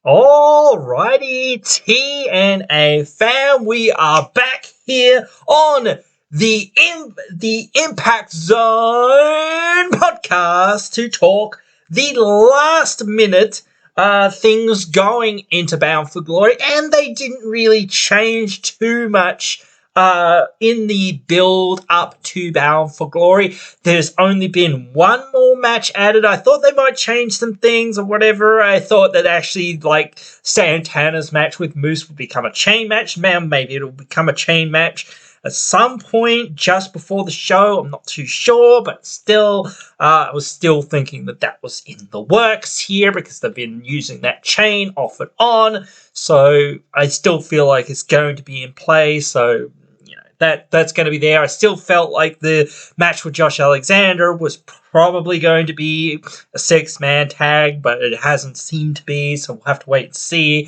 Alrighty, TNA fam, we are back here on the Impact Zone podcast to talk the last minute things going into Bound for Glory, and they didn't really change too much in the build up to Bound for Glory. There's only been one more match added. I thought they might change some things or whatever. I thought that actually, like, Santana's match with Moose would become a chain match. Now maybe it'll become a chain match at some point just before the show. I'm not too sure, but still, I was still thinking that was in the works here because they've been using that chain off and on. So I still feel like it's going to be in play. So that's going to be there. I still felt like the match with Josh Alexander was probably going to be a 6-man tag, but it hasn't seemed to be, so we'll have to wait and see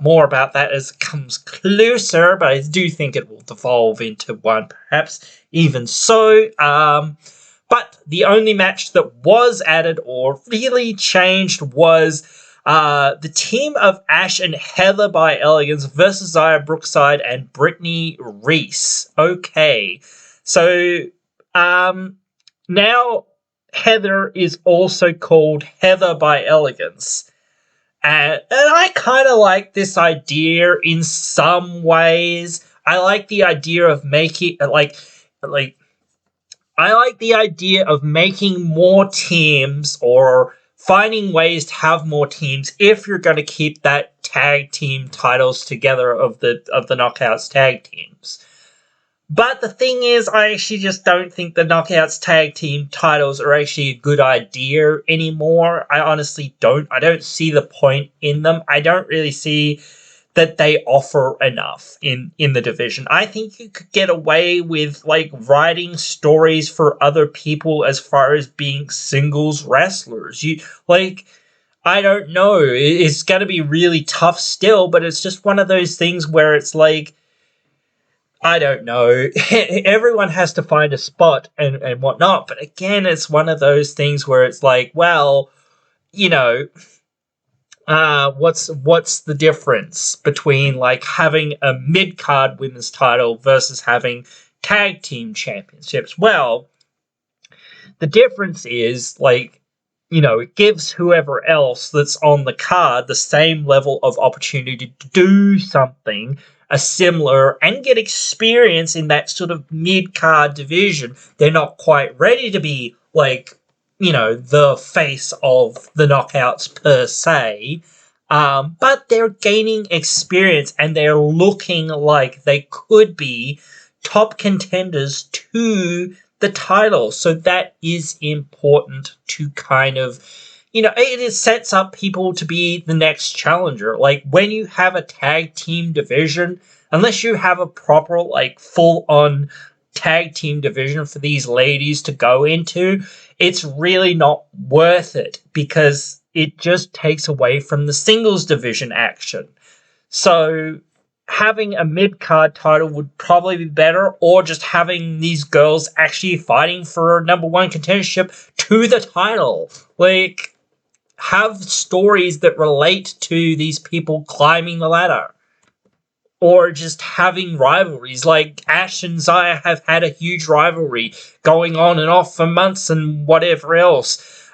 more about that as it comes closer, but I do think it will devolve into one, perhaps even so. But the only match that was added or really changed was the team of Ash and Heather by Elegance versus Zaya Brookside and Brittany Reese. Okay, so now Heather is also called Heather by Elegance. And I kind of like this idea in some ways. I like the idea of making, I like the idea of making more teams or finding ways to have more teams if you're going to keep that tag team titles together of the Knockouts tag teams. But the thing is, I actually just don't think the Knockouts tag team titles are actually a good idea anymore. I honestly don't. I don't see the point in them. I don't really see that they offer enough in the division. I think you could get away with, like, writing stories for other people as far as being singles wrestlers. I don't know. It's going to be really tough still, but it's just one of those things where it's like, I don't know. Everyone has to find a spot and whatnot, but again, it's one of those things where it's like, well, what's the difference between, like, having a mid-card women's title versus having tag team championships? Well, the difference is, like, it gives whoever else that's on the card the same level of opportunity to do something similar and get experience in that sort of mid-card division. They're not quite ready to be, like, the face of the Knockouts per se, but they're gaining experience and they're looking like they could be top contenders to the title. So that is important to kind of, it sets up people to be the next challenger. Like, when you have a tag team division, unless you have a proper, like, full-on tag team division for these ladies to go into, it's really not worth it because it just takes away from the singles division action. So having a mid-card title would probably be better, or just having these girls actually fighting for number one contendership to the title. Like, have stories that relate to these people climbing the ladder. Or just having rivalries, like Ash and Zaya have had a huge rivalry going on and off for months and whatever else.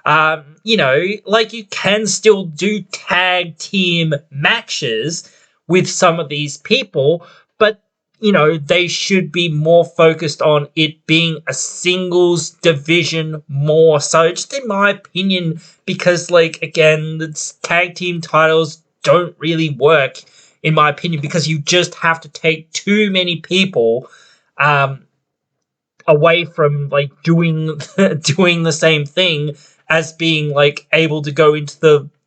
You can still do tag team matches with some of these people, but, they should be more focused on it being a singles division more so, just in my opinion, because, like, again, the tag team titles don't really work, in my opinion, because you just have to take too many people away from, like, doing the same thing as being, like, able to go into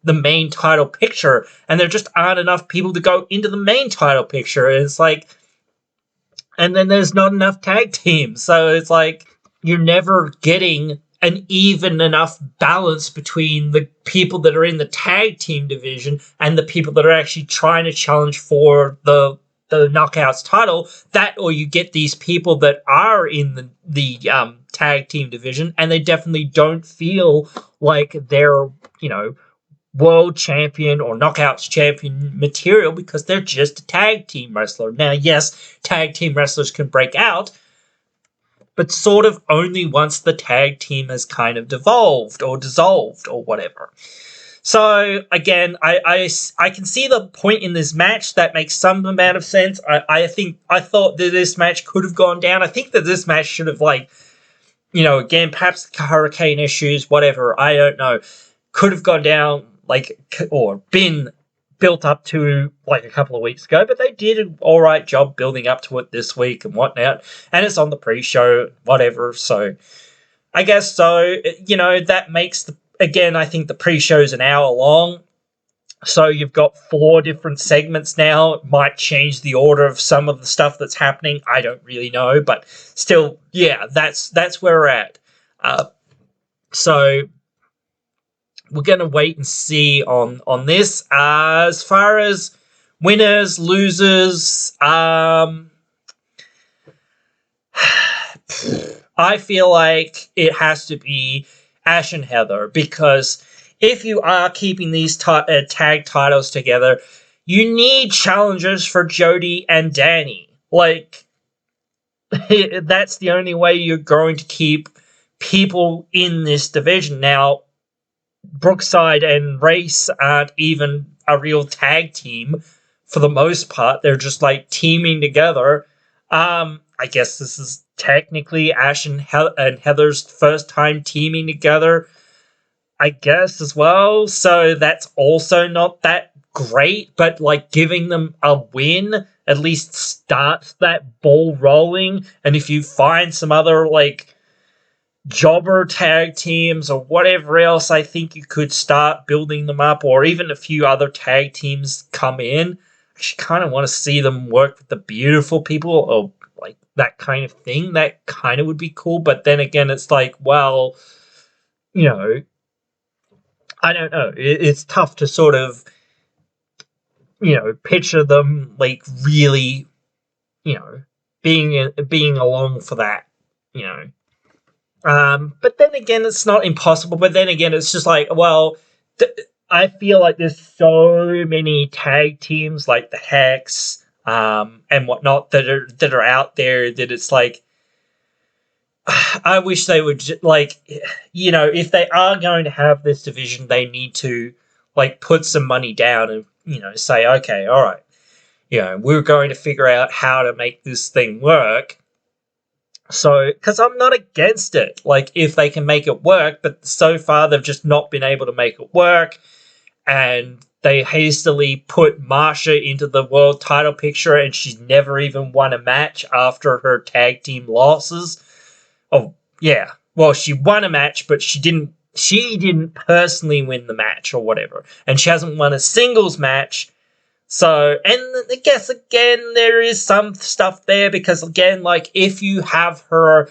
the main title picture, and there just aren't enough people to go into the main title picture. And it's like, and then there's not enough tag teams, so it's like you're never getting an even enough balance between the people that are in the tag team division and the people that are actually trying to challenge for the Knockouts title. That, or you get these people that are in the tag team division and they definitely don't feel like they're, world champion or knockouts champion material because they're just a tag team wrestler. Now, yes, tag team wrestlers can break out, but sort of only once the tag team has kind of devolved or dissolved or whatever. So, again, I can see the point in this match. That makes some amount of sense. I thought that this match could have gone down. I think that this match should have, like, you know, again, perhaps hurricane issues, whatever, I don't know, could have gone down, like, or been built up to, like, a couple of weeks ago, but they did an alright job building up to it this week and whatnot, and it's on the pre-show, whatever, so I guess so. You know, that makes again, I think the pre-show's an hour long, so you've got 4 different segments now. It might change the order of some of the stuff that's happening. I don't really know, but still, yeah, that's where we're at. So we're going to wait and see on this. As far as winners, losers, I feel like it has to be Ash and Heather, because if you are keeping these tag titles together, you need challengers for Jody and Danny. Like, that's the only way you're going to keep people in this division. Now, Brookside and Race aren't even a real tag team for the most part. They're just, like, teaming together. I guess this is technically Ash and Heather's first time teaming together, I guess, as well. So that's also not that great, but, like, giving them a win at least starts that ball rolling. And if you find some other, like, jobber tag teams or whatever else, I think you could start building them up, or even a few other tag teams come in. I just kind of want to see them work with the Beautiful People, or, like, that kind of thing. That kind of would be cool, but then again, it's like, well, you know, I don't know. It's tough to sort of, you know, picture them, like, really, you know, being along for that, you know. But then again, it's not impossible. But then again, it's just like, well, I feel like there's so many tag teams like the Hex, and whatnot that are out there that it's like, I wish they would, like, you know, if they are going to have this division, they need to, like, put some money down and, you know, say, okay, all right, you know, we're going to figure out how to make this thing work. So, because I'm not against it, like, if they can make it work, but so far they've just not been able to make it work, and they hastily put Marsha into the world title picture, and she's never even won a match after her tag team losses. Oh, yeah. Well, she won a match, but she didn't personally win the match or whatever. And she hasn't won a singles match. So, and I guess, again, there is some stuff there because, again, like, if you have her,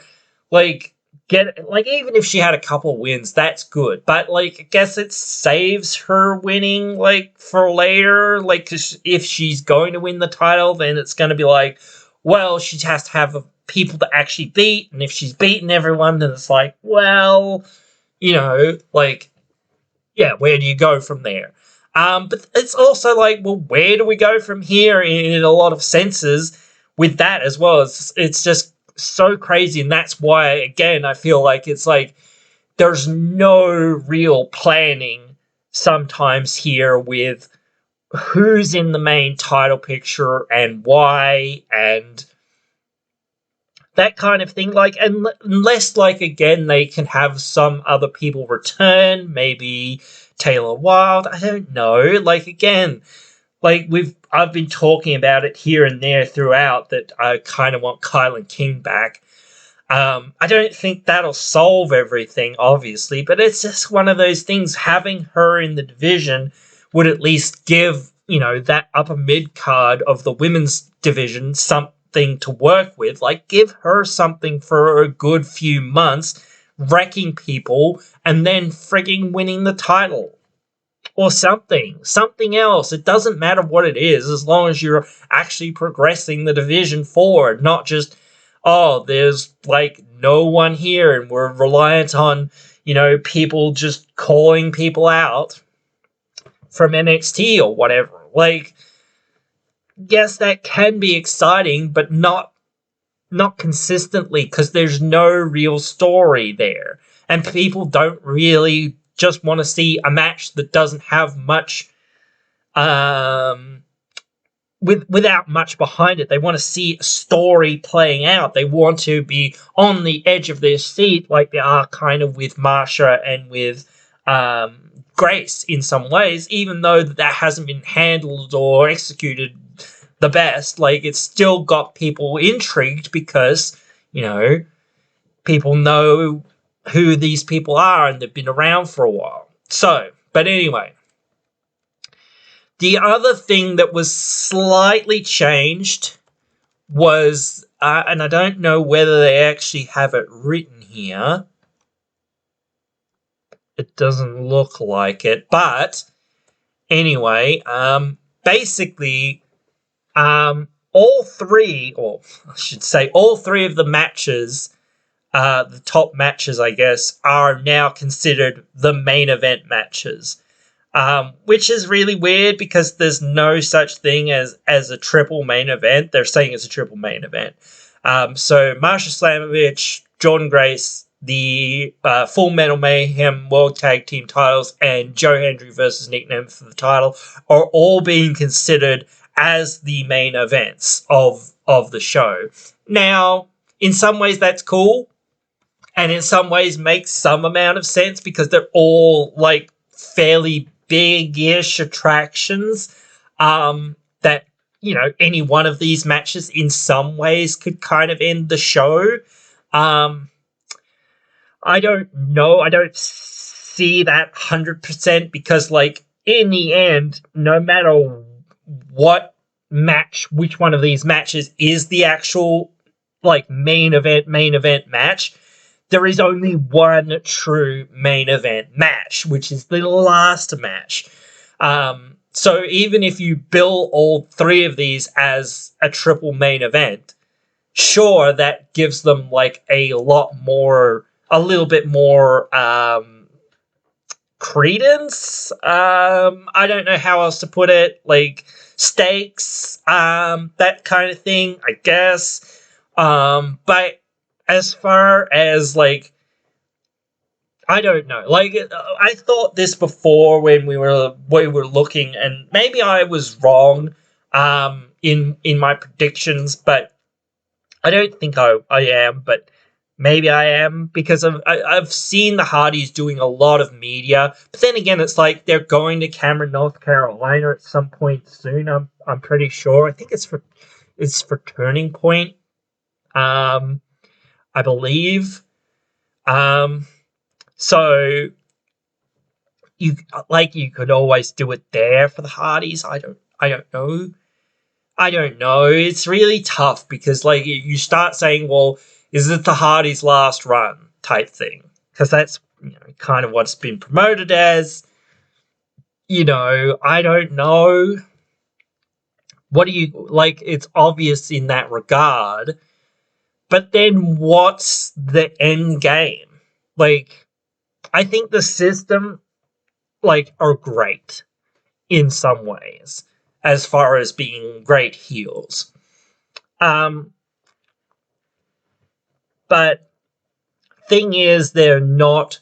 like, even if she had a couple wins, that's good. But, like, I guess it saves her winning, like, for later. Like, 'cause if she's going to win the title, then it's going to be like, well, she has to have people to actually beat. And if she's beaten everyone, then it's like, well, you know, like, yeah, where do you go from there? But it's also like, well, where do we go from here in a lot of senses with that as well? It's just so crazy, and that's why, again, I feel like it's like there's no real planning sometimes here with who's in the main title picture and why and that kind of thing. Like, unless, like, again, they can have some other people return, maybe Taylor Wilde, I don't know. Like, again, like, I've been talking about it here and there throughout that I kind of want Kylan King back. I don't think that'll solve everything, obviously, but it's just one of those things. Having her in the division would at least give, you know, that upper mid card of the women's division something to work with. Like, give her something for a good few months, wrecking people, and then frigging winning the title. Or something else. It doesn't matter what it is, as long as you're actually progressing the division forward, not just, oh, there's, like, no one here, and we're reliant on, you know, people just calling people out. from NXT or whatever. Like, yes, that can be exciting, but not consistently, because there's no real story there. And people don't really just want to see a match that doesn't have much, without much behind it. They want to see a story playing out. They want to be on the edge of their seat, like they are kind of with Marsha and with Grace in some ways, even though that hasn't been handled or executed the best. Like, it's still got people intrigued because, people know who these people are and they've been around for a while. So, but anyway, the other thing that was slightly changed was, and I don't know whether they actually have it written here. It doesn't look like it, but anyway, basically, all three of the matches, the top matches, I guess, are now considered the main event matches. Which is really weird because there's no such thing as a triple main event. They're saying it's a triple main event. So Marsha Slamovich, Jordynne Grace, the Full Metal Mayhem World Tag Team titles, and Joe Hendry versus Nick Nemeth for the title are all being considered as the main events of the show. Now, in some ways that's cool, and in some ways makes some amount of sense because they're all like fairly big-ish attractions, that, any one of these matches in some ways could kind of end the show. I don't know. I don't see that 100% because, like, in the end, no matter what match, which one of these matches is the actual, like, main event match, there is only one true main event match, which is the last match. So even if you bill all three of these as a triple main event, sure, that gives them like a little bit more credence. I don't know how else to put it. Like, stakes, that kind of thing, I guess. But as far as, like, I don't know. Like, I thought this before when we were looking, and maybe I was wrong in my predictions, but I don't think I am, but maybe I am, because I've seen the Hardys doing a lot of media, but then again, it's like they're going to Cameron, North Carolina at some point soon. I'm pretty sure. I think it's for Turning Point. I believe. So you could always do it there for the Hardys. I don't know. It's really tough because, like, you start saying, well, is it the Hardys' last run type thing? Because that's, kind of what it's been promoted as. I don't know. What do you, like, it's obvious in that regard. But then what's the end game? Like, I think the system, like, are great in some ways as far as being great heels. But thing is, they're not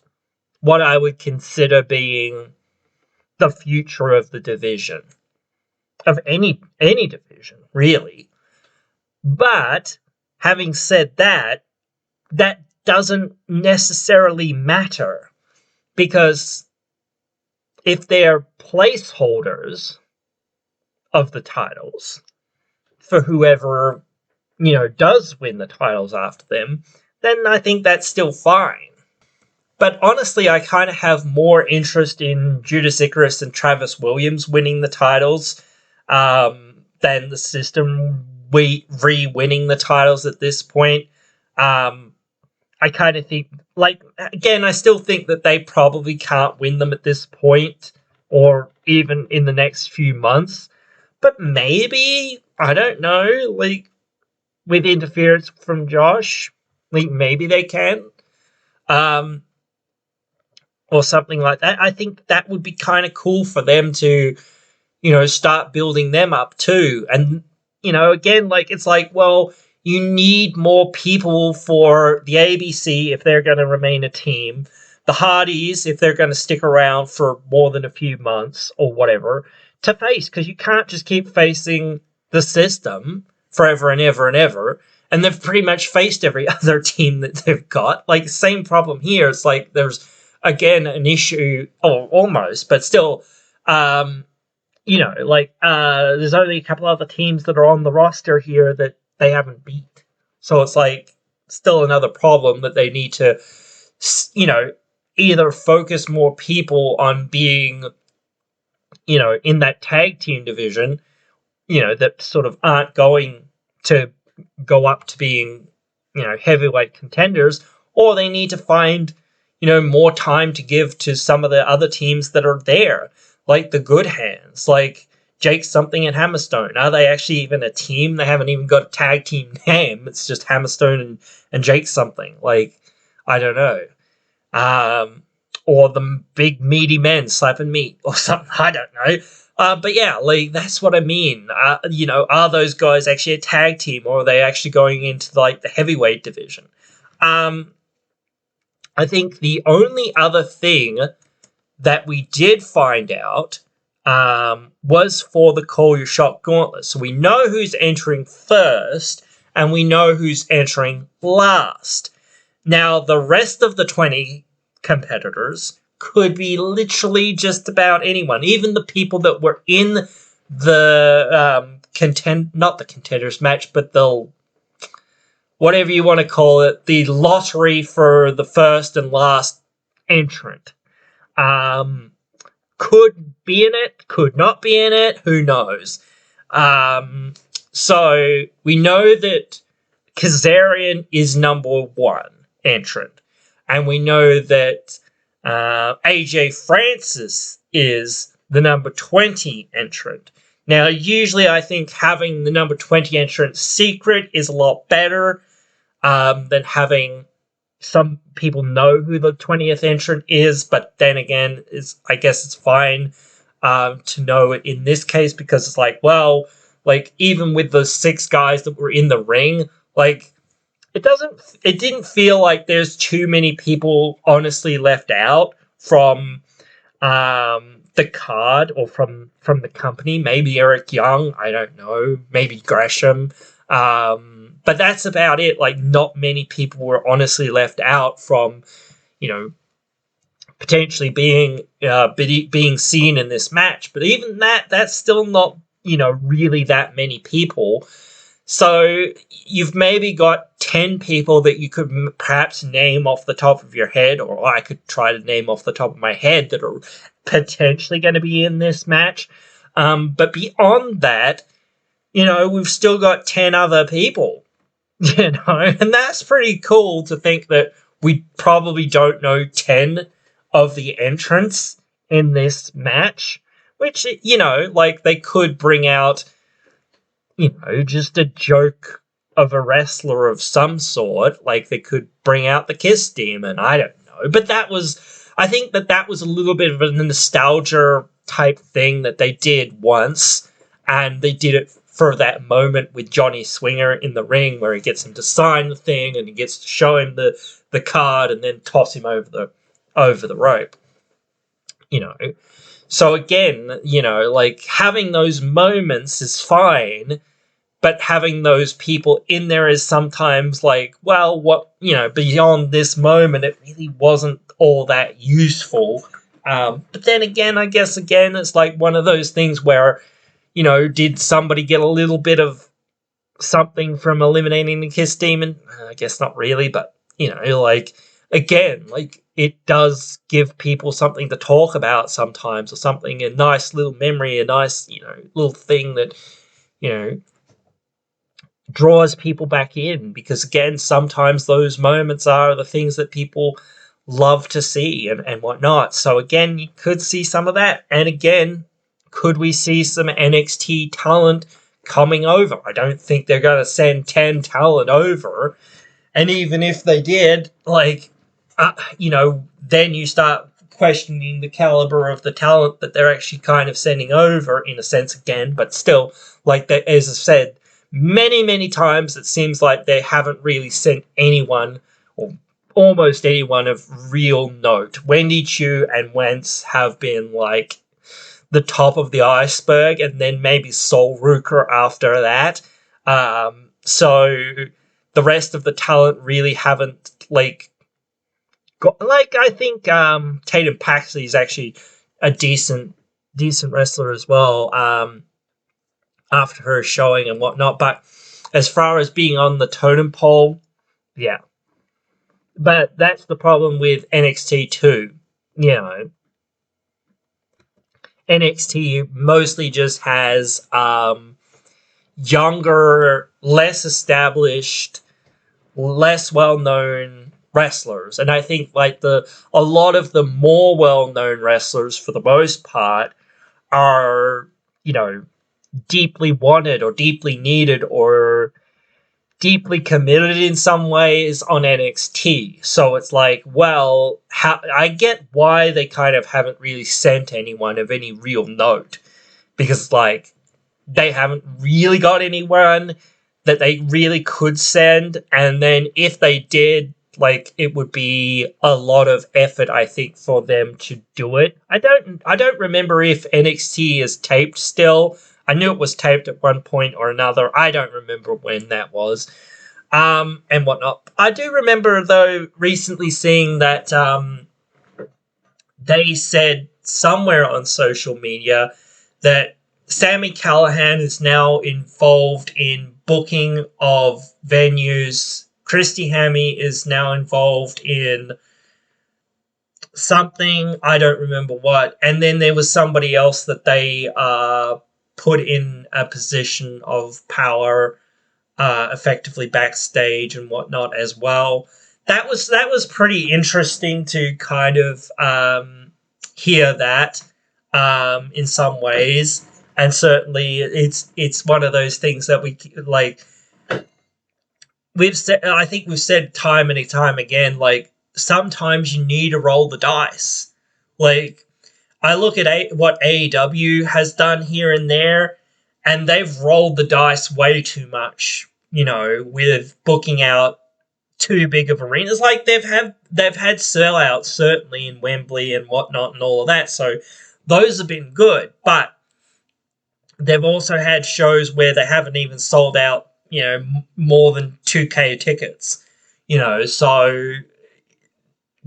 what I would consider being the future of the division. Of any division, really. But having said that, that doesn't necessarily matter, because if they're placeholders of the titles for whoever, does win the titles after them, then I think that's still fine. But honestly, I kind of have more interest in Judas Icarus and Travis Williams winning the titles than the system re-winning the titles at this point. I kind of think, like, again, I still think that they probably can't win them at this point, or even in the next few months. But maybe, I don't know, like, with interference from Josh, like, maybe they can. or something like that. I think that would be kind of cool for them to, start building them up too. And, again, like, it's like, well, you need more people for the ABC if they're going to remain a team, the Hardys if they're going to stick around for more than a few months or whatever to face, because you can't just keep facing the system forever and ever and ever. And they've pretty much faced every other team that they've got. Like, same problem here. It's like there's, again, an issue, or almost, but still, there's only a couple other teams that are on the roster here that they haven't beat. So it's like still another problem that they need to, either focus more people on being, in that tag team division, that sort of aren't going to go up to being, heavyweight contenders, or they need to find, more time to give to some of the other teams that are there, like the Good Hands, like Jake Something and Hammerstone. Are they actually even a team? They haven't even got a tag team name. It's just Hammerstone and Jake Something. Like, I don't know. Or the Big Meaty Men, Slap and Meat, or something. I don't know. But yeah, like, that's what I mean. Are those guys actually a tag team, or are they actually going into, like, the heavyweight division? I think the only other thing that we did find out was for the Call Your Shot Gauntlet. So we know who's entering first, and we know who's entering last. Now, the rest of the 20 competitors could be literally just about anyone, even the people that were in the not the contenders match, but the, whatever you want to call it, the lottery for the first and last entrant. Could be in it, could not be in it, who knows. So we know that Kazarian is number 1 entrant, and we know that AJ Francis is the number 20 entrant. Now, usually I think having the number 20 entrant secret is a lot better than having some people know who the 20th entrant is, but then again, I guess it's fine to know it in this case, because it's like, well, like, even with the 6 guys that were in the ring, like, it didn't feel like there's too many people honestly left out from the card or from the company. Maybe Eric Young, I don't know, maybe Gresham, but that's about it. Like, not many people were honestly left out from, potentially being seen in this match. But even that's still not, really that many people. So you've maybe got 10 people that you could perhaps name off the top of your head, or I could try to name off the top of my head, that are potentially going to be in this match. But beyond that, we've still got 10 other people, and that's pretty cool to think that we probably don't know 10 of the entrants in this match, which, like, they could bring out, just a joke of a wrestler of some sort. Like, they could bring out the Kiss Demon. I don't know. But I think that was a little bit of a nostalgia type thing that they did once. And they did it for that moment with Johnny Swinger in the ring, where he gets him to sign the thing and he gets to show him the card and then toss him over the rope. So again, like, having those moments is fine, but having those people in there is sometimes like, well, what, beyond this moment, it really wasn't all that useful. But then again, I guess, it's like one of those things where, did somebody get a little bit of something from eliminating the Kiss Demon? I guess not really, but, again, like, it does give people something to talk about sometimes, or something, a nice little memory, a nice, little thing that, draws people back in. Because, again, sometimes those moments are the things that people love to see and whatnot. So, again, you could see some of that. And, again, could we see some NXT talent coming over? I don't think they're going to send 10 talent over. And even if they did, like, then you start questioning the caliber of the talent that they're actually kind of sending over, in a sense, again. But still, like, as I said, many times it seems like they haven't really sent anyone, or almost anyone, of real note. Wendy Chu and Wentz have been, like, the top of the iceberg, and then maybe Sol Ruker after that. So the rest of the talent really haven't, like, I think Tatum Paxley is actually a decent wrestler as well, after her showing and whatnot. But as far as being on the totem pole, yeah. But that's the problem with NXT too. You know, NXT mostly just has younger, less established, less well-known wrestlers. And I think, like, a lot of the more well-known wrestlers, for the most part, are, deeply wanted or deeply needed or deeply committed in some ways on NXT. So it's like, well, I get why they kind of haven't really sent anyone of any real note, because, like, they haven't really got anyone that they really could send, and then if they did, like, it would be a lot of effort, I think, for them to do it. I don't remember if NXT is taped still. I knew it was taped at one point or another. I don't remember when that was, and whatnot. I do remember, though, recently seeing that they said somewhere on social media that Sami Callihan is now involved in booking of venues. Christy Hammy is now involved in something, I don't remember what. And then there was somebody else that they put in a position of power, effectively backstage and whatnot as well. That was pretty interesting to kind of hear that in some ways. And certainly it's one of those things that we, like, I think we've said time and time again, like, sometimes you need to roll the dice. Like, I look at what AEW has done here and there, and they've rolled the dice way too much, with booking out too big of arenas. Like, they've had sellouts, certainly, in Wembley and whatnot and all of that, so those have been good. But they've also had shows where they haven't even sold out, more than 2K tickets, so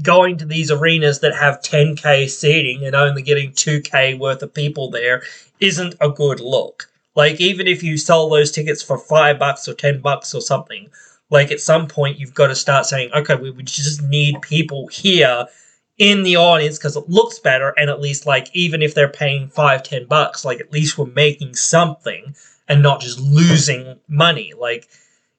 going to these arenas that have 10K seating and only getting 2K worth of people there isn't a good look. Like, even if you sell those tickets for $5 or $10 or something, like, at some point you've got to start saying, okay, we just need people here in the audience because it looks better, and at least, like, even if they're paying $5-10, like, at least we're making something and not just losing money. Like,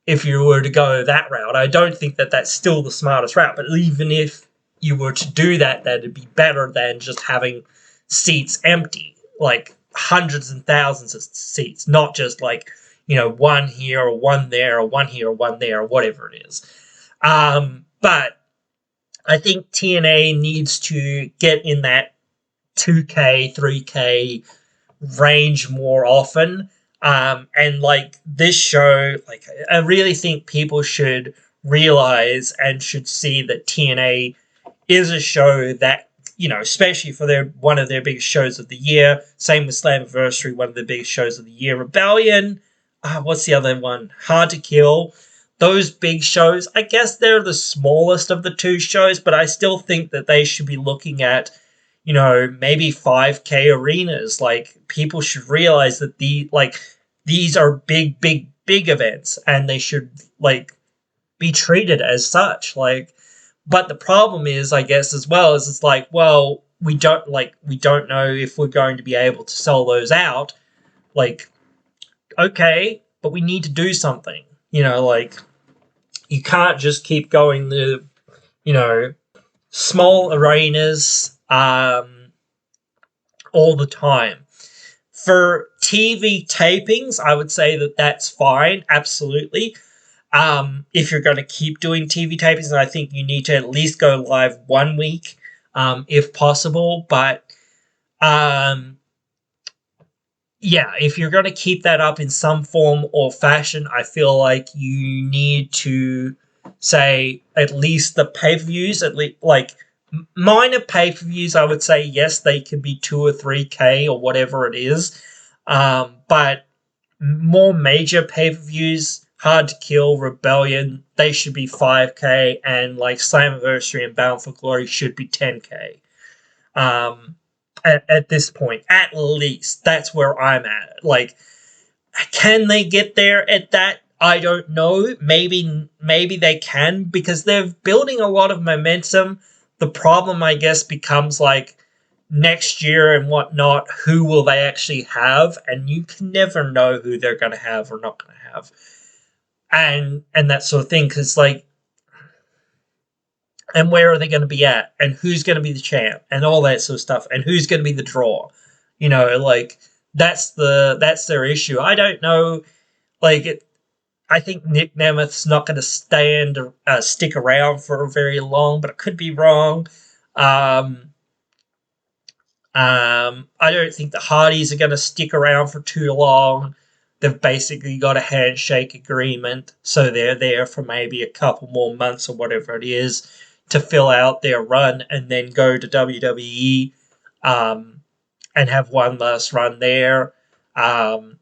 if you were to go that route, I don't think that that's still the smartest route, but even if you were to do that, that'd be better than just having seats empty, like hundreds and thousands of seats, not just like, one here or one there or one here or one there or whatever it is. But I think TNA needs to get in that 2K, 3K range more often. And, like, this show, like, I really think people should realize and should see that TNA is a show that, especially for one of their biggest shows of the year. Same with Slammiversary, one of the biggest shows of the year. Rebellion, what's the other one? Hard to Kill. Those big shows, I guess they're the smallest of the two shows, but I still think that they should be looking at, maybe 5K arenas. Like, people should realize that these are big events, and they should, like, be treated as such. Like, but the problem is, I guess, as well, is it's like, well, we don't know if we're going to be able to sell those out. Like, okay, but we need to do something. Like, you can't just keep going to, small arenas all the time. For TV tapings, I would say that that's fine, absolutely. If you're going to keep doing TV tapings, I think you need to at least go live 1 week if possible. But yeah, if you're going to keep that up in some form or fashion, I feel like you need to say at least the pay-per-views, at least like minor pay-per-views. I would say yes, they can be 2 or 3K or whatever it is, but more major pay-per-views, Hard to Kill, Rebellion, they should be 5K, and like Slammiversary and Bound for Glory should be 10K. At this point, at least that's where I'm at. Like, can they get there at that? I don't know. Maybe they can, because they're building a lot of momentum. The problem, I guess, becomes like next year and whatnot. Who will they actually have? And you can never know who they're going to have or not going to have, and that sort of thing. Because like, and where are they going to be at, and who's going to be the champ, and all that sort of stuff, and who's going to be the draw. Like that's their issue. I don't know. Like, I think Nick Nemeth's not going to stick around for very long, but I could be wrong. I don't think the Hardys are going to stick around for too long. They've basically got a handshake agreement, so they're there for maybe a couple more months or whatever it is to fill out their run and then go to WWE and have one last run there. You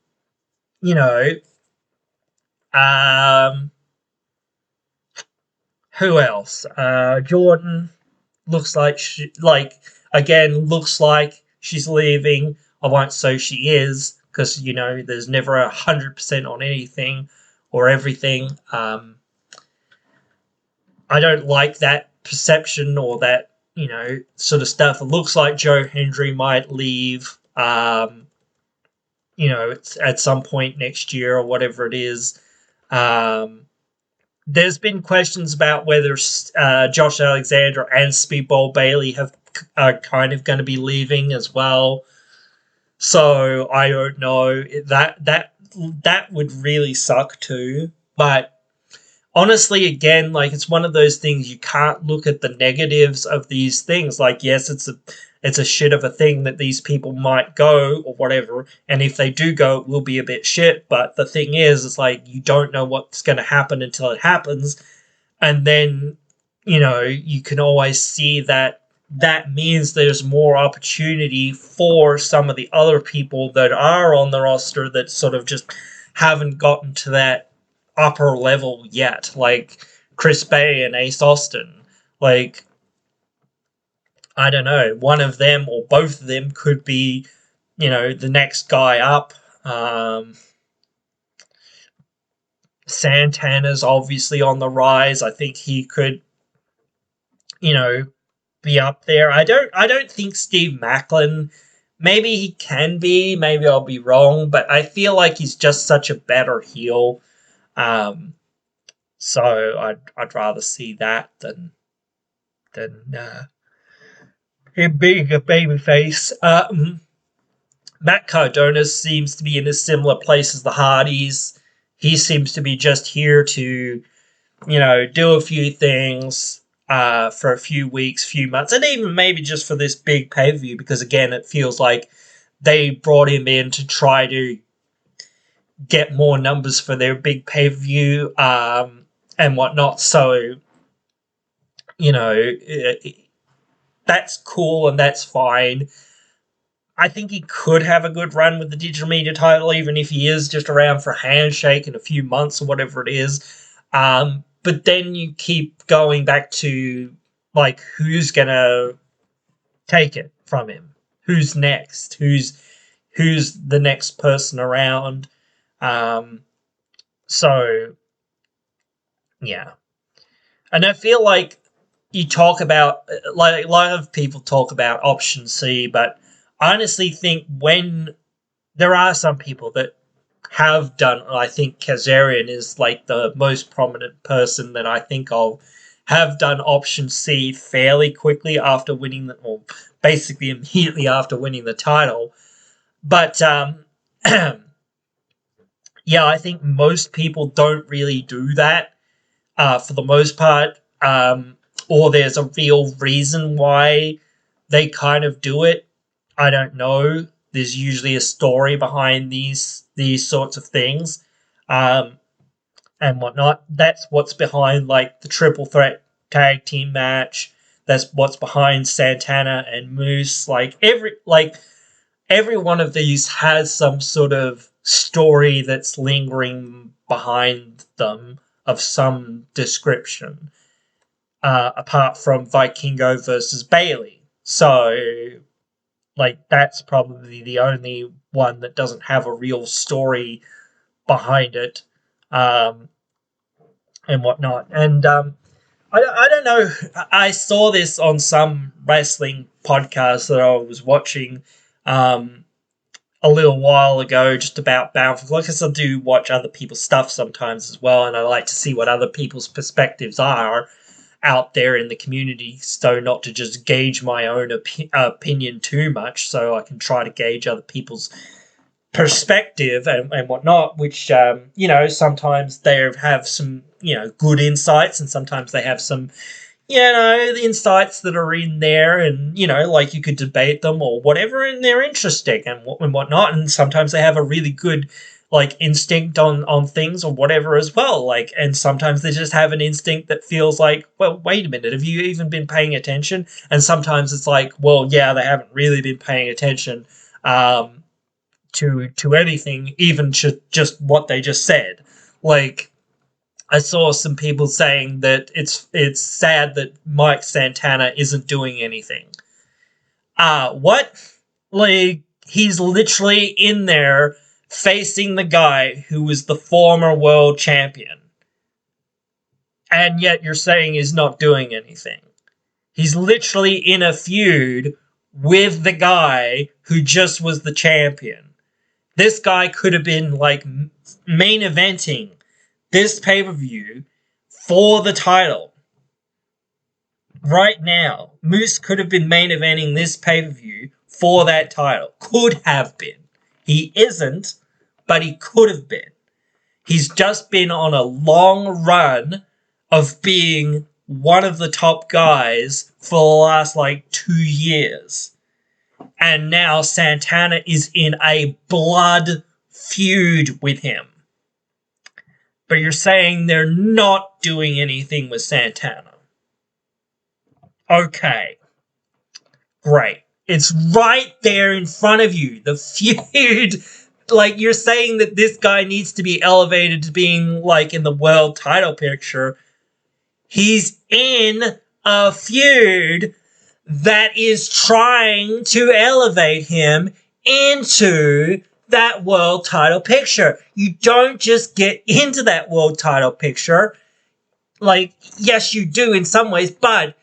know, who else? Jordan looks like looks like she's leaving. I won't say she is, because there's never 100% on anything or everything. I don't like that perception or that sort of stuff. It looks like Joe Hendry might leave. It's at some point next year or whatever it is. There's been questions about whether Josh Alexander and Speedball Bailey are kind of going to be leaving as well. So I don't know. That would really suck too. But honestly, again, like, it's one of those things, you can't look at the negatives of these things. Like, yes, it's a shit of a thing that these people might go or whatever, and if they do go, it will be a bit shit. But the thing is, it's like, you don't know what's going to happen until it happens, and then you can always see that means there's more opportunity for some of the other people that are on the roster that sort of just haven't gotten to that upper level yet, like Chris Bay and Ace Austin. Like, I don't know, one of them or both of them could be, the next guy up. Santana's obviously on the rise. I think he could, be up there. I don't think Steve Macklin. Maybe he can be. Maybe I'll be wrong, but I feel like he's just such a better heel. So I'd rather see that than him being a babyface. Matt Cardona seems to be in a similar place as the Hardys. He seems to be just here to, do a few things for a few weeks, few months, and even maybe just for this big pay-per-view, because again, it feels like they brought him in to try to get more numbers for their big pay-per-view and whatnot. So, that's cool and that's fine. I think he could have a good run with the digital media title, even if he is just around for a handshake in a few months or whatever it is. But then you keep going back to, like, who's going to take it from him? Who's next? Who's the next person around? So, yeah. And I feel like you talk about, like, a lot of people talk about option C, but I honestly think when there are some people that have done, I think Kazarian is like the most prominent person that I think of, have done option C fairly quickly after winning or basically immediately after winning the title. But yeah, I think most people don't really do that for the most part. or there's a real reason why they kind of do it. I don't know. There's usually a story behind these sorts of things, and whatnot. That's what's behind like the triple threat tag team match. That's what's behind Santana and Moose. Like every one of these has some sort of story that's lingering behind them of some description, apart from Vikingo versus Bailey. So, like, that's probably the only one that doesn't have a real story behind it, and whatnot. And I don't know. I saw this on some wrestling podcast that I was watching a little while ago, just about Bound for Glory, because I do watch other people's stuff sometimes as well, and I like to see what other people's perspectives are out there in the community, so not to just gauge my own opinion too much, so I can try to gauge other people's perspective and whatnot, which, sometimes they have some, good insights, and sometimes they have some, the insights that are in there, and, like you could debate them or whatever, and they're interesting and whatnot, and sometimes they have a really good, like, instinct on things or whatever as well, like, and sometimes they just have an instinct that feels like, well, wait a minute, have you even been paying attention? And sometimes it's like, well, yeah, they haven't really been paying attention, to anything, even just what they just said. Like, I saw some people saying that it's sad that Mike Santana isn't doing anything. What? Like, he's literally in there facing the guy who was the former world champion. And yet you're saying he's not doing anything. He's literally in a feud with the guy who just was the champion. This guy could have been, like, main eventing this pay-per-view for the title. Right now, Moose could have been main eventing this pay-per-view for that title. Could have been. He isn't, but he could have been. He's just been on a long run of being one of the top guys for the last, 2 years. And now Santana is in a blood feud with him. But you're saying they're not doing anything with Santana. Okay. Great. It's right there in front of you. The feud. Like, you're saying that this guy needs to be elevated to being, in the world title picture. He's in a feud that is trying to elevate him into that world title picture. You don't just get into that world title picture. Yes, you do in some ways, but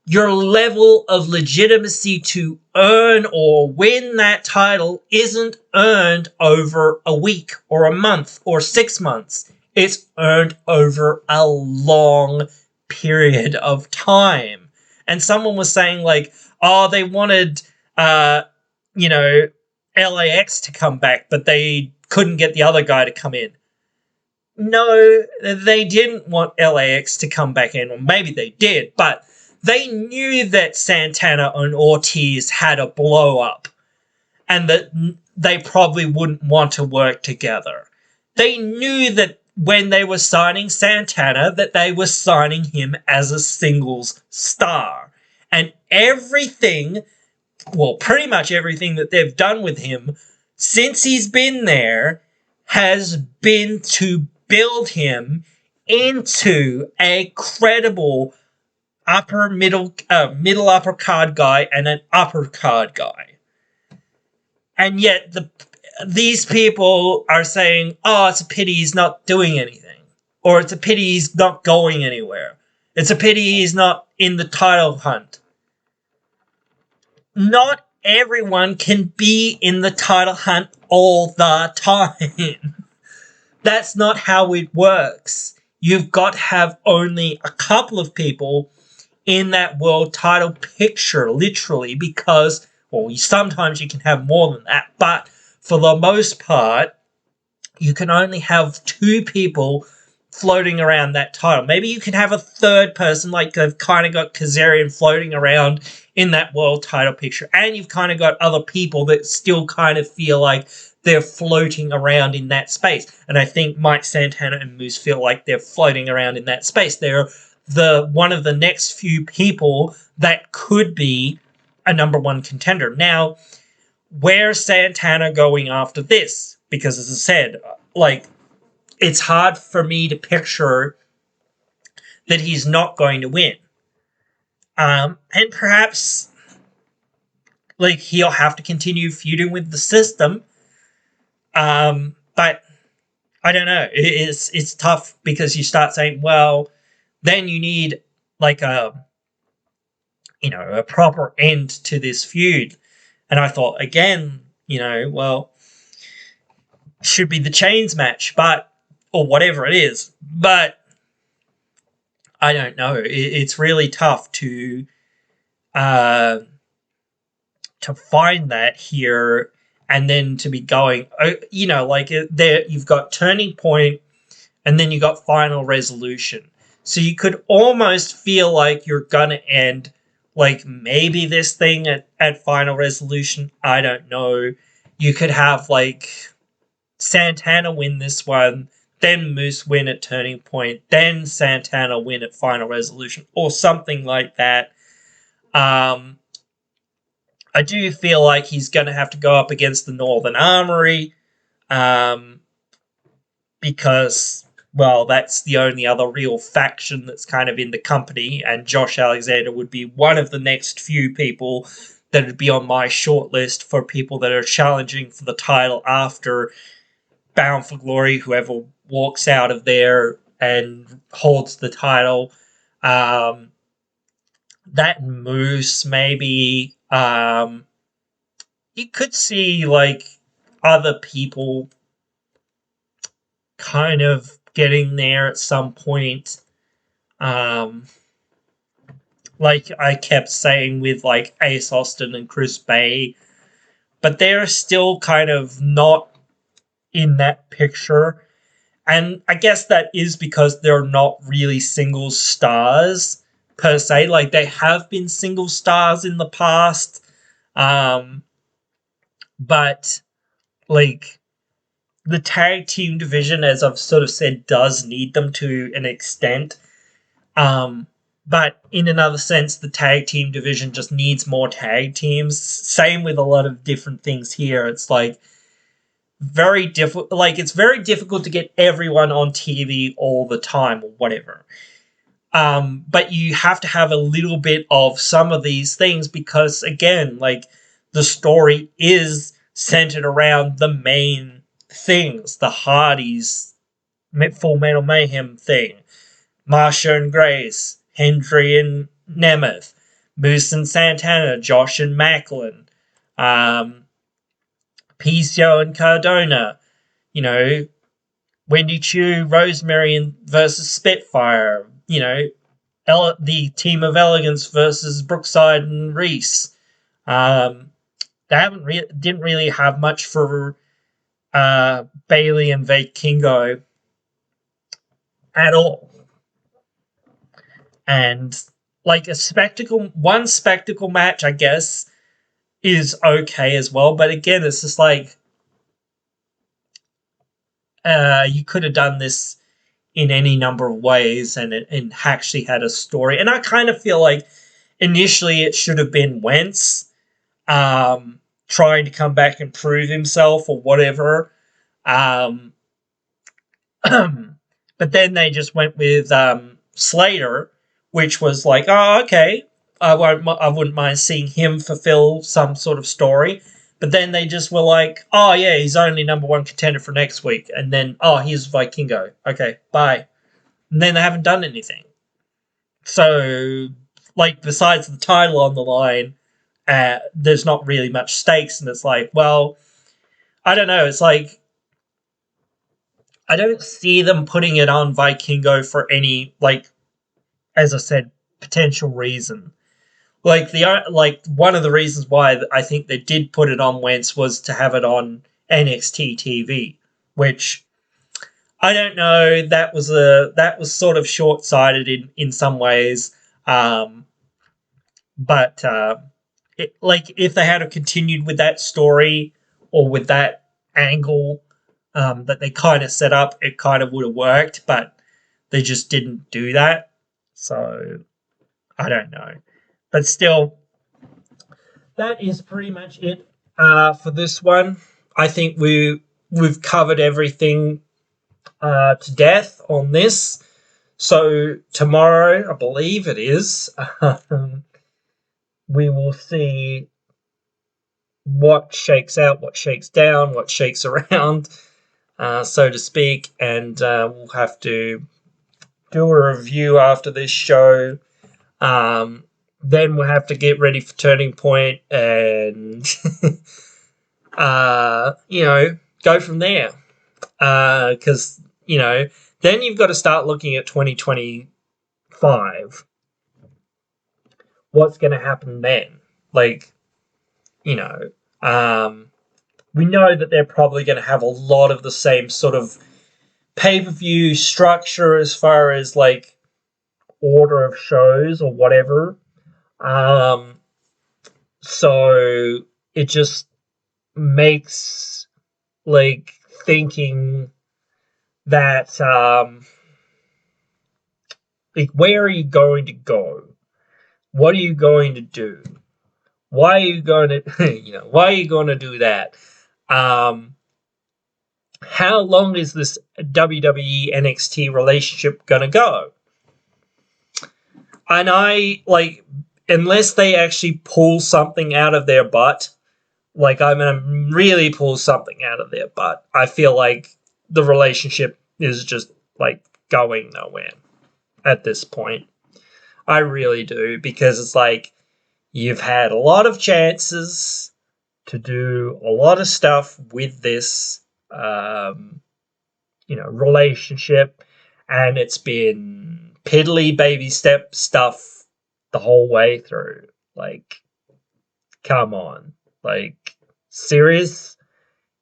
your level of legitimacy to earn or win that title isn't earned over a week or a month or 6 months. It's earned over a long period of time. And someone was saying, they wanted, LAX to come back, but they couldn't get the other guy to come in. No, they didn't want LAX to come back in, or maybe they did, but they knew that Santana and Ortiz had a blow-up, and that they probably wouldn't want to work together. They knew that when they were signing Santana, that they were signing him as a singles star. And pretty much everything that they've done with him since he's been there has been to build him into a credible middle upper card guy and an upper card guy. And yet these people are saying, oh, it's a pity he's not doing anything. Or it's a pity he's not going anywhere. It's a pity he's not in the title hunt. Not everyone can be in the title hunt all the time. That's not how it works. You've got to have only a couple of people in that world title picture, literally, because, sometimes you can have more than that, but for the most part, you can only have 2 people floating around that title. Maybe you could have a third person, like they've kind of got Kazarian floating around in that world title picture, and you've kind of got other people that still kind of feel like they're floating around in that space. And I think Mike Santana and Moose feel like they're floating around in that space. They're one of the next few people that could be a number one contender. Now, where's Santana going after this? Because as I said, like, it's hard for me to picture that he's not going to win. And perhaps, like, he'll have to continue feuding with the system. But I don't know. It's tough because you start saying, well, then you need like a proper end to this feud. And I thought, again, well, should be the Chains match, or whatever it is. But I don't know. It's really tough to find that here, and then to be going, like there you've got Turning Point, and then you got Final Resolution. So you could almost feel like you're gonna end like maybe this thing at Final Resolution. I don't know. You could have like Santana win this one, then Moose win at Turning Point, then Santana win at Final Resolution, or something like that. I do feel like he's going to have to go up against the Northern Armory, because, well, that's the only other real faction that's kind of in the company, and Josh Alexander would be one of the next few people that would be on my shortlist for people that are challenging for the title after Bound for Glory, whoever walks out of there and holds the title. That Moose, maybe. You could see, like, other people kind of getting there at some point. Like I kept saying with, like, Ace Austin and Chris Bay. But they're still kind of not in that picture. And I guess that is because they're not really single stars per se. Like, they have been single stars in the past. But, like, the tag team division, as I've sort of said, does need them to an extent. But in another sense, the tag team division just needs more tag teams. Same with a lot of different things here. It's like, very difficult. Like, it's very difficult to get everyone on TV all the time or whatever. But you have to have a little bit of some of these things because, again, like, the story is centered around the main things. The Hardys, Full Metal Mayhem thing, Marsha and Grace, Hendry and Nemeth, Moose and Santana, Josh and Macklin, Picio and Cardona, Wendy Chu, Rosemary versus Spitfire, the team of Elegance versus Brookside and Reese. They didn't really have much for Bailey and Vikingo at all. And like one spectacle match, I guess, is okay as well. But again, it's just like, you could have done this in any number of ways and actually had a story. And I kind of feel like initially it should have been Wentz trying to come back and prove himself or whatever. But then they just went with Slater, which was like, oh, okay, I wouldn't mind seeing him fulfill some sort of story. But then they just were like, oh, yeah, he's only number one contender for next week. And then, oh, here's Vikingo. Okay, bye. And then they haven't done anything. So, like, besides the title on the line, there's not really much stakes. And it's like, well, I don't know. It's like, I don't see them putting it on Vikingo for any, like, as I said, potential reason. Like, one of the reasons why I think they did put it on Wentz was to have it on NXT TV, which I don't know. That was sort of short sighted in some ways. But like if they had continued with that story or with that angle that they kind of set up, it kind of would have worked. But they just didn't do that. So I don't know. But still, that is pretty much it for this one. I think we've covered everything to death on this. So tomorrow, I believe it is, we will see what shakes out, what shakes down, what shakes around, so to speak, and we'll have to do a review after this show. Then we'll have to get ready for Turning Point and, go from there. Because, then you've got to start looking at 2025. What's going to happen then? Like, we know that they're probably going to have a lot of the same sort of pay-per-view structure as far as, like, order of shows or whatever. So it just makes, like, thinking that, like, where are you going to go? What are you going to do? Why are you going to, why are you going to do that? How long is this WWE NXT relationship going to go? And unless they actually pull something out of their butt, like, I'm going to really pull something out of their butt, I feel like the relationship is just, like, going nowhere at this point. I really do, because it's like, you've had a lot of chances to do a lot of stuff with this, relationship, and it's been piddly baby step stuff the whole way through. Like, come on. Like, serious?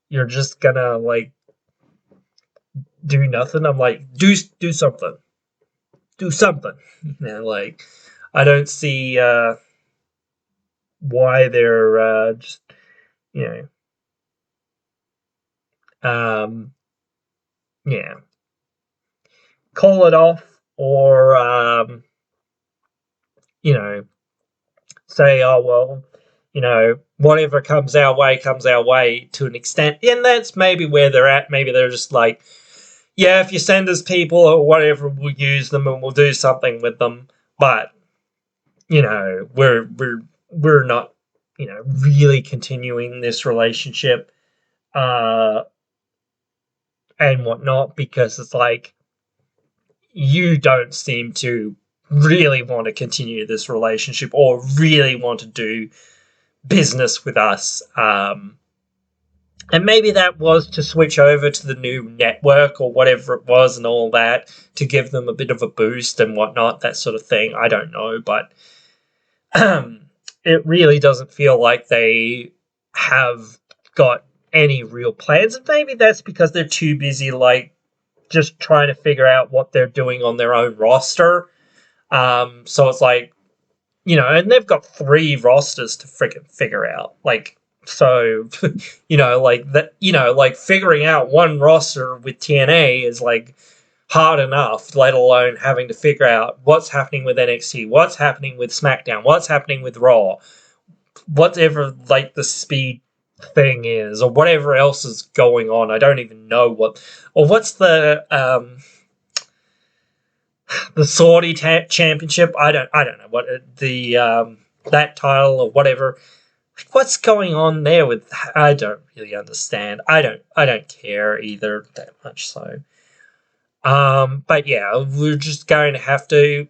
You're just gonna, like, do nothing? I'm like, do something. Do something. Like, I don't see why they're just, call it off, or say, oh well, whatever comes our way to an extent. And that's maybe where they're at. Maybe they're just like, yeah, if you send us people or whatever, we'll use them and we'll do something with them. But, we're not, really continuing this relationship and whatnot, because it's like, you don't seem to really want to continue this relationship or really want to do business with us. And maybe that was to switch over to the new network or whatever it was and all that, to give them a bit of a boost and whatnot, that sort of thing. I don't know, but it really doesn't feel like they have got any real plans. And maybe that's because they're too busy, like, just trying to figure out what they're doing on their own roster. So it's like, and they've got 3 rosters to freaking figure out. Like, so, like that, like figuring out one roster with TNA is like hard enough, let alone having to figure out what's happening with NXT, what's happening with SmackDown, what's happening with Raw, whatever, like, the speed thing is, or whatever else is going on. I don't even know what's the Saudi championship. I don't know what the that title or whatever. What's going on there with? I don't really understand. I don't care either that much. So, but yeah, we're just going to have to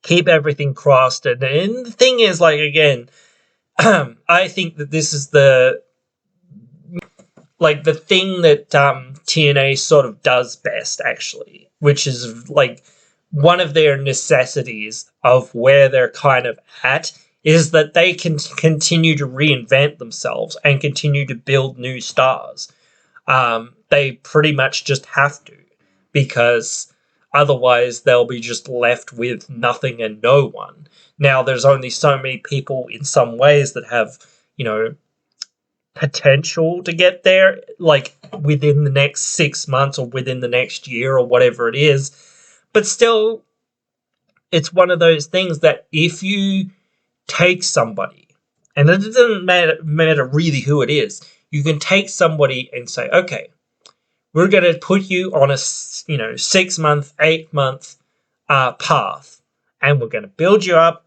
keep everything crossed. And the thing is, like, again, I think that this is the thing that TNA sort of does best, actually, which is like one of their necessities of where they're kind of at, is that they can continue to reinvent themselves and continue to build new stars. they pretty much just have to, because otherwise they'll be just left with nothing and no one. Now, there's only so many people in some ways that have, potential to get there, like within the next 6 months or within the next year or whatever it is. But still, it's one of those things that if you take somebody, and it doesn't matter really who it is, you can take somebody and say, okay, we're going to put you on a 6 month, 8 month path, and we're going to build you up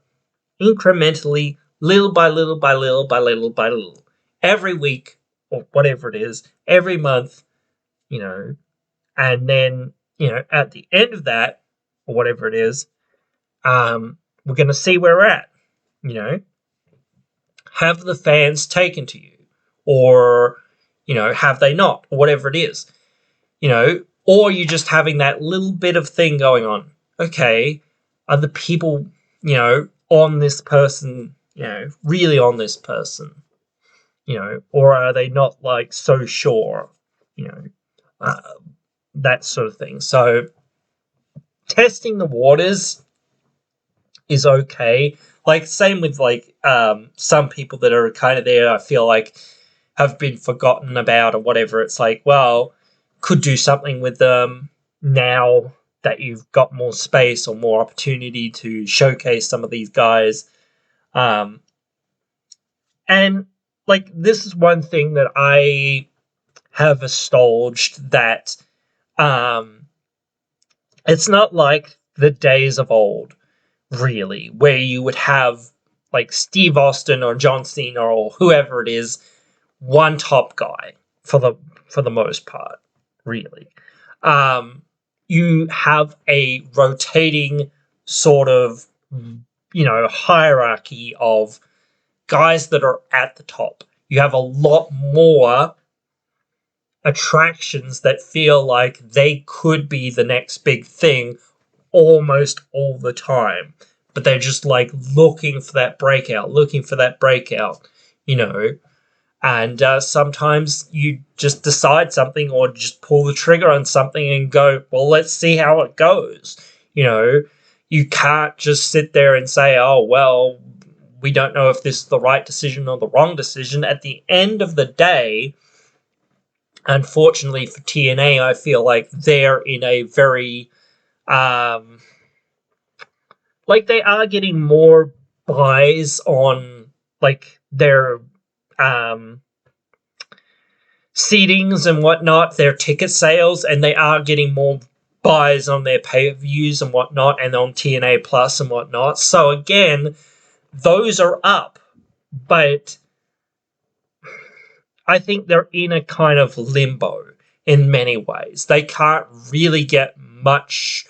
incrementally, little by little by little by little by little, every week or whatever it is, every month, and then at the end of that or whatever it is, we're going to see where we're at. Have the fans taken to you, or have they not, or whatever it is, or you're just having that little bit of thing going on. Okay, are the people on this person really on this person, or are they not like so sure, that sort of thing. So testing the waters is okay. Like, same with like some people that are kind of there, I feel like have been forgotten about or whatever. It's like, well, could do something with them now that you've got more space or more opportunity to showcase some of these guys. And like, this is one thing that I have astolged, that it's not like the days of old, really, where you would have like Steve Austin or John Cena or whoever it is, one top guy for the most part, really. You have a rotating sort of hierarchy of guys that are at the top. You have a lot more attractions that feel like they could be the next big thing almost all the time, but they're just like looking for that breakout, and sometimes you just decide something or just pull the trigger on something and go, well, let's see how it goes. You can't just sit there and say, oh, well, we don't know if this is the right decision or the wrong decision. At the end of the day, unfortunately for TNA, I feel like they're in a very, like, they are getting more buys on like their seatings and whatnot, their ticket sales, and they are getting more buys on their pay-per-views and whatnot, and on TNA Plus and whatnot. So again, those are up, but I think they're in a kind of limbo in many ways. They can't really get much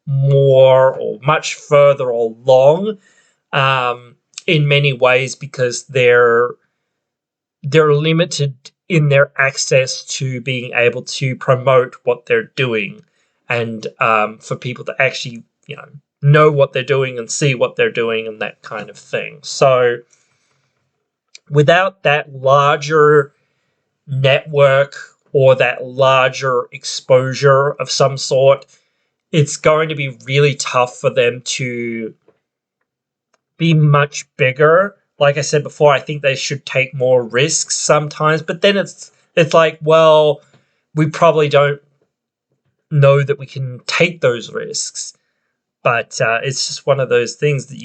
more or much further along in many ways, because they're limited in their access to being able to promote what they're doing, and for people to actually know what they're doing and see what they're doing and that kind of thing. So without that larger network or that larger exposure of some sort, it's going to be really tough for them to be much bigger. Like I said before, I think they should take more risks sometimes, but then it's like, well, we probably don't know that we can take those risks. But it's just one of those things that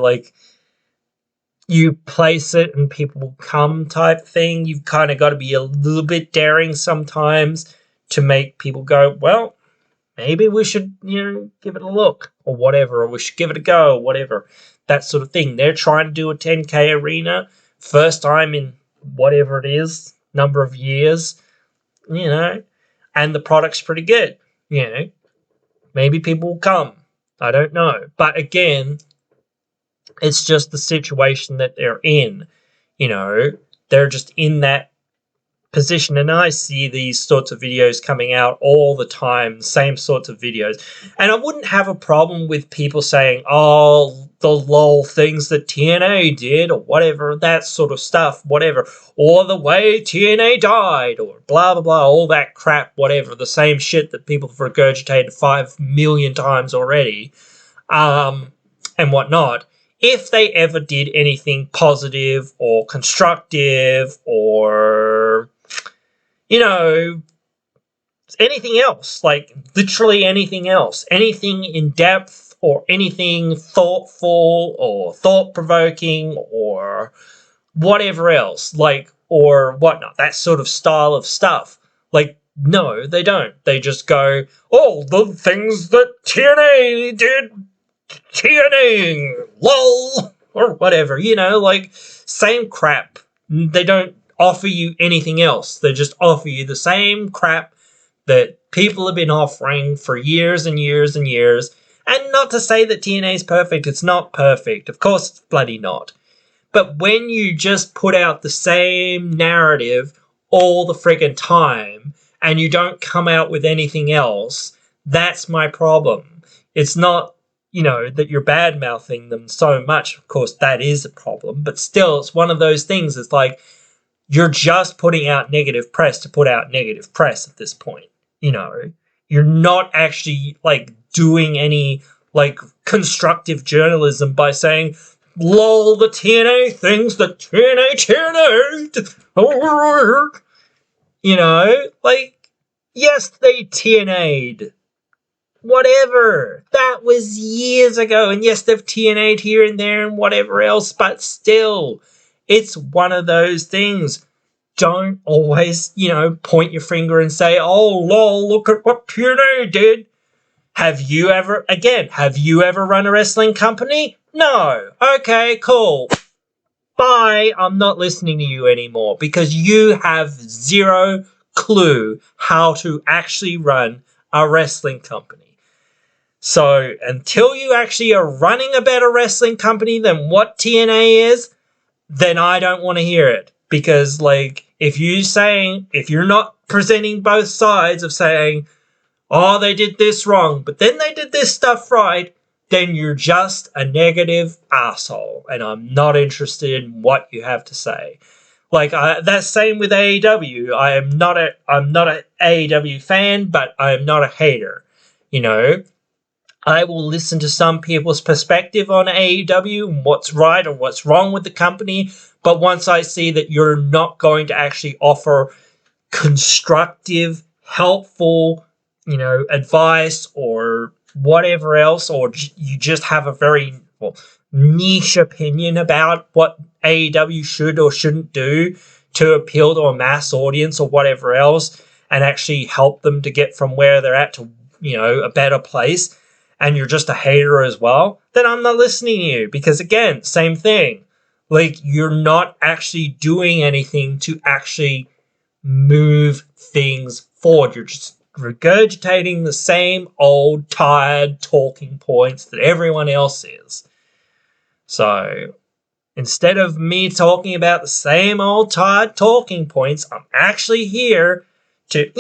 like, you place it and people will come type thing. You've kind of got to be a little bit daring sometimes to make people go, well, maybe we should, give it a look or whatever, or we should give it a go or whatever, that sort of thing. They're trying to do a 10K arena, first time in whatever it is, number of years, and the product's pretty good, Maybe people will come. I don't know. But again, it's just the situation that they're in. They're just in that position, and I see these sorts of videos coming out all the time, same sorts of videos, and I wouldn't have a problem with people saying, oh, the lol things that TNA did or whatever, that sort of stuff, whatever, or the way TNA died or blah, blah, blah, all that crap, whatever, the same shit that people have regurgitated 5 million times already, and whatnot. If they ever did anything positive or constructive or, anything else, like literally anything else, anything in depth or anything thoughtful or thought-provoking or whatever else, like, or whatnot, that sort of style of stuff. Like, no, they don't. They just go, oh, the things that TNA did, TNA, lol, or whatever, like, same crap. They don't offer you anything else. They just offer you the same crap that people have been offering for years and years and years. And not to say that TNA is perfect. It's not perfect. Of course it's bloody not. But when you just put out the same narrative all the friggin' time and you don't come out with anything else, that's my problem. It's not, that you're bad-mouthing them so much. Of course, that is a problem. But still, it's one of those things. It's like you're just putting out negative press to put out negative press at this point. You're not actually, like, doing any, like, constructive journalism by saying, lol, the TNA things that TNA like, yes, they TNA'd. Whatever. That was years ago. And yes, they've TNA'd here and there and whatever else, but still, it's one of those things. Don't always, point your finger and say, oh, lol, look at what TNA did. Have you ever run a wrestling company? No. Okay, cool. Bye. I'm not listening to you anymore because you have zero clue how to actually run a wrestling company. So until you actually are running a better wrestling company than what TNA is, then I don't want to hear it. Because, like, if you're not presenting both sides of saying, oh, they did this wrong, but then they did this stuff right, then you're just a negative asshole, and I'm not interested in what you have to say. Like, that's same with AEW. I'm not an AEW fan, but I'm not a hater. I will listen to some people's perspective on AEW and what's right or what's wrong with the company, but once I see that you're not going to actually offer constructive, helpful, advice or whatever else, or you just have a very niche opinion about what AEW should or shouldn't do to appeal to a mass audience or whatever else and actually help them to get from where they're at to, a better place, and you're just a hater as well, then I'm not listening to you because, again, same thing. Like, you're not actually doing anything to actually move things forward. You're just regurgitating the same old, tired talking points that everyone else is. So, instead of me talking about the same old, tired talking points, I'm actually here to,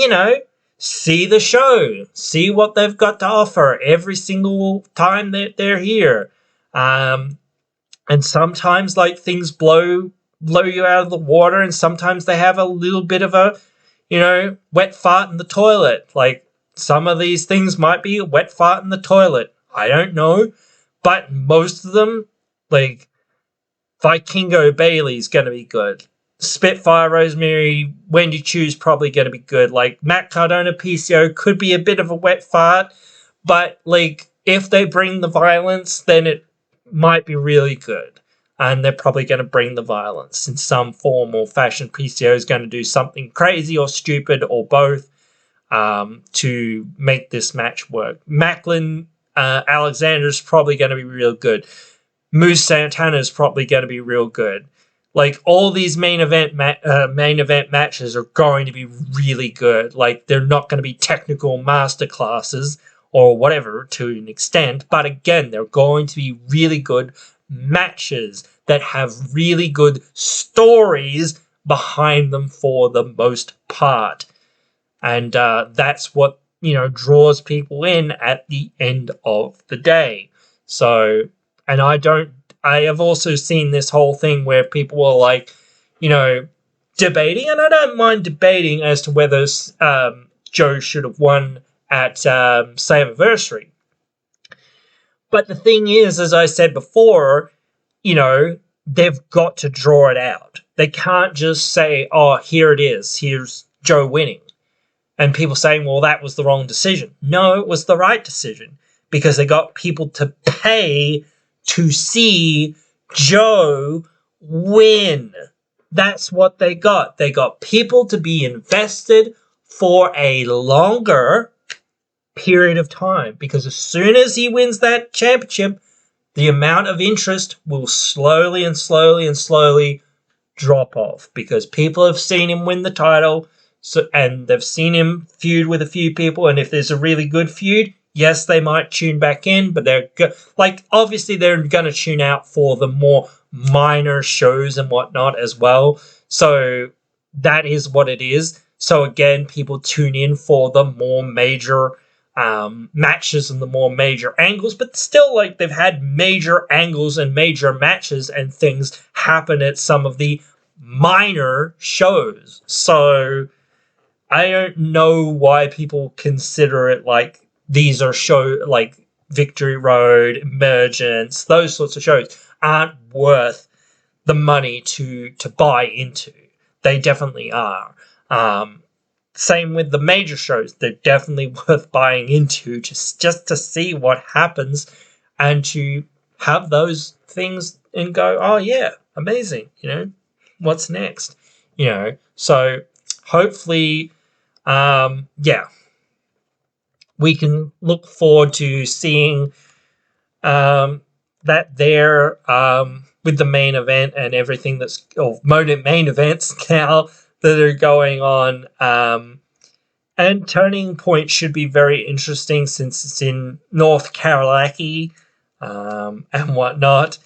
see the show, see what they've got to offer every single time that they're here. And sometimes, like, things blow you out of the water, and sometimes they have a little bit of a, wet fart in the toilet. Like, some of these things might be a wet fart in the toilet. I don't know. But most of them, like, Vikingo Bailey's going to be good. Spitfire Rosemary, Wendy Chu's probably going to be good. Like, Matt Cardona PCO could be a bit of a wet fart, but, like, if they bring the violence, then it might be really good. And they're probably going to bring the violence in some form or fashion. PCO is going to do something crazy or stupid or both to make this match work. Macklin Alexander's probably going to be real good. Moose Santana's probably going to be real good. Like, all these main event matches are going to be really good. Like, they're not going to be technical masterclasses or whatever to an extent, but again, they're going to be really good matches that have really good stories behind them for the most part. And that's what, draws people in at the end of the day. So, And I have also seen this whole thing where people are like, debating, and I don't mind debating as to whether Joe should have won at Slammiversary. But the thing is, as I said before, they've got to draw it out. They can't just say, oh, here it is. Here's Joe winning. And people saying, well, that was the wrong decision. No, it was the right decision because they got people to pay to see Joe win. That's what they got. They got people to be invested for a longer period of time because as soon as he wins that championship, the amount of interest will slowly and slowly and slowly drop off because people have seen him win the title, and they've seen him feud with a few people, and if there's a really good feud, yes, they might tune back in, but obviously they're going to tune out for the more minor shows and whatnot as well. So that is what it is. So again, people tune in for the more major matches and the more major angles, but still, they've had major angles and major matches and things happen at some of the minor shows. So I don't know why people consider it these are Victory Road, Emergence, those sorts of shows aren't worth the money to buy into. They definitely are. Same with the major shows. They're definitely worth buying into just to see what happens and to have those things and go, oh, yeah, amazing, what's next? So hopefully, we can look forward to seeing that there with the main event and everything main events now that are going on. And Turning Point should be very interesting since it's in North Carolina and whatnot.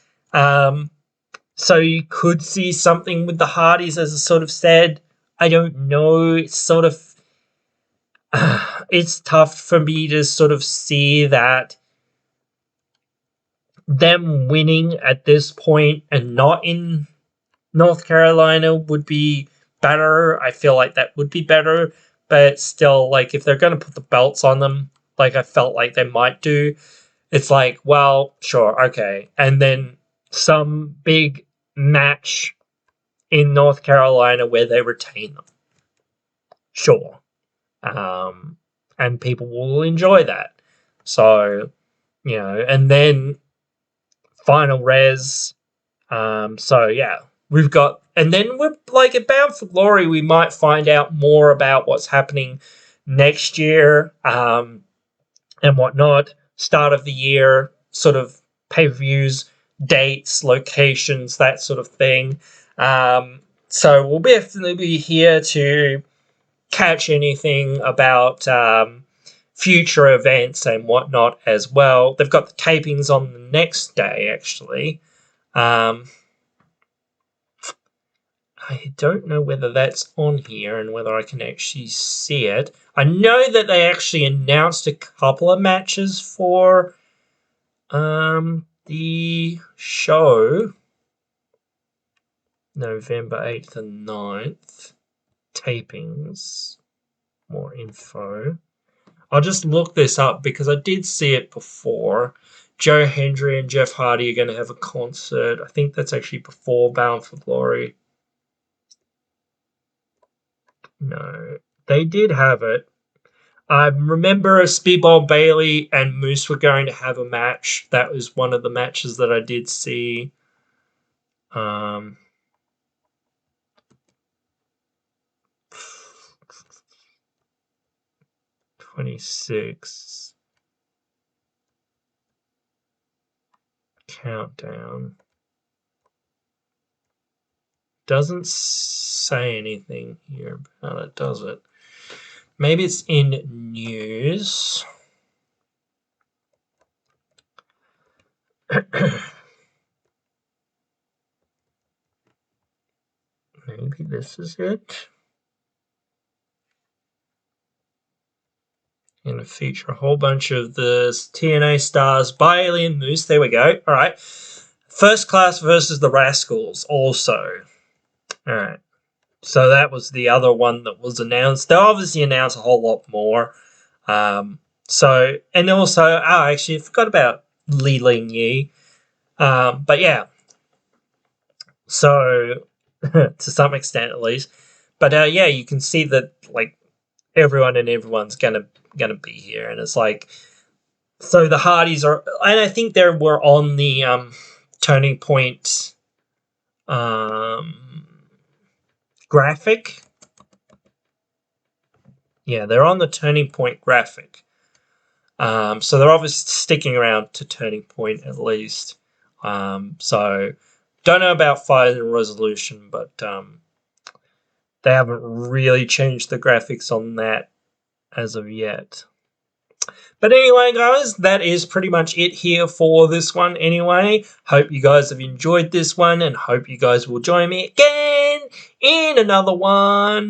So you could see something with the Hardys, as I sort of said. I don't know. It's sort of it's tough for me to sort of see that them winning at this point and not in North Carolina would be better. I feel like that would be better, but still, if they're going to put the belts on them, I felt like they might do, it's well, sure, okay. And then some big match in North Carolina where they retain them. Sure. And people will enjoy that. So, and then Final Res. So, yeah. We've got, and then we're at Bound for Glory, we might find out more about what's happening next year and whatnot. Start of the year, sort of pay-per-views, dates, locations, that sort of thing. So we'll definitely be here to catch anything about future events and whatnot as well. They've got the tapings on the next day, actually. I don't know whether that's on here and whether I can actually see it. I know that they actually announced a couple of matches for the show. November 8th and 9th. Tapings. More info. I'll just look this up because I did see it before. Joe Hendry and Jeff Hardy are going to have a concert. I think that's actually before Bound for Glory. No, they did have it. I remember Speedball Bailey and Moose were going to have a match. That was one of the matches that I did see. 26. Countdown. Doesn't say anything here about it, does it? Maybe it's in news. Maybe this is it. Going to feature a whole bunch of the TNA stars by Alien Moose. There we go. All right. First Class versus the Rascals also. All right. So that was the other one that was announced. They obviously announced a whole lot more. And also, actually, I forgot about Li Ling Yi. But yeah. So, to some extent at least. But yeah, you can see that like everyone's gonna be here, and it's like, so the Hardys are, and I think they were on the Turning Point graphic. Yeah, they're on the Turning Point graphic. So they're obviously sticking around to Turning Point at least. So don't know about Final Resolution, but they haven't really changed the graphics on that as of yet. But anyway, guys, that is pretty much it here for this one anyway. Hope you guys have enjoyed this one, and hope you guys will join me again in another one.